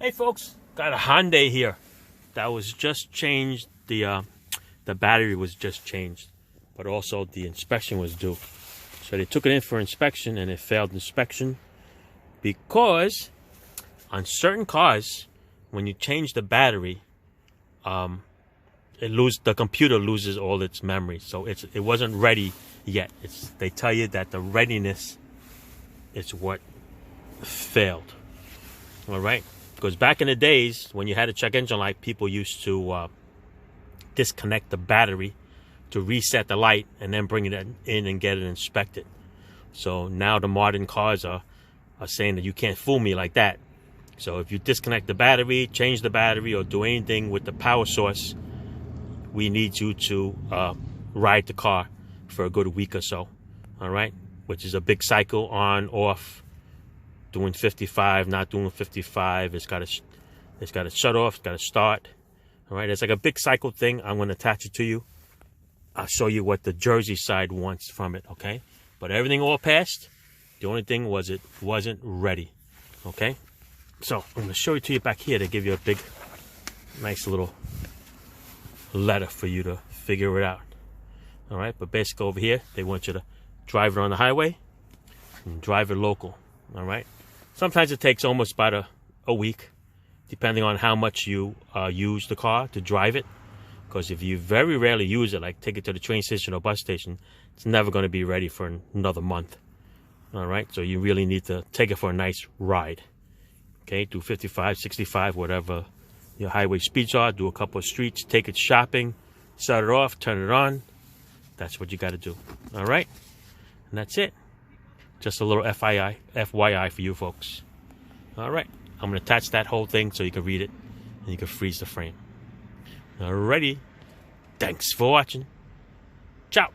Hey folks, got a Hyundai here that was just changed. The battery was just changed, but also the inspection was due. So they took it in for inspection and it failed inspection because on certain cars, when you change the battery, the computer loses all its memory. So it wasn't ready yet. They tell you that the readiness is what failed. All right. Because back in the days, when you had a check engine light, people used to disconnect the battery to reset the light and then bring it in and get it inspected. So now the modern cars are saying that you can't fool me like that. So if you disconnect the battery, change the battery, or do anything with the power source, we need you to ride the car for a good week or so. All right? Which is a big cycle, on, off. Doing 55, not doing 55. It's got to shut off. It's got to start. All right, it's like a big cycle thing. I'm going to attach it to you. I'll show you what the Jersey side wants from it. Okay, but everything all passed. The only thing was it wasn't ready. Okay, so I'm going to show it to you back here to give you a big, nice little letter for you to figure it out. All right, but basically over here they want you to drive it on the highway and drive it local. All right. Sometimes it takes almost about a week, depending on how much you use the car to drive it. Because if you very rarely use it, like take it to the train station or bus station, it's never going to be ready for another month. All right, so you really need to take it for a nice ride. Okay, do 55, 65, whatever your highway speeds are. Do a couple of streets, take it shopping, shut it off, turn it on. That's what you got to do. All right, and that's it. Just a little FYI for you folks. All right. I'm going to attach that whole thing so you can read it and you can freeze the frame. Alrighty. Thanks for watching. Ciao.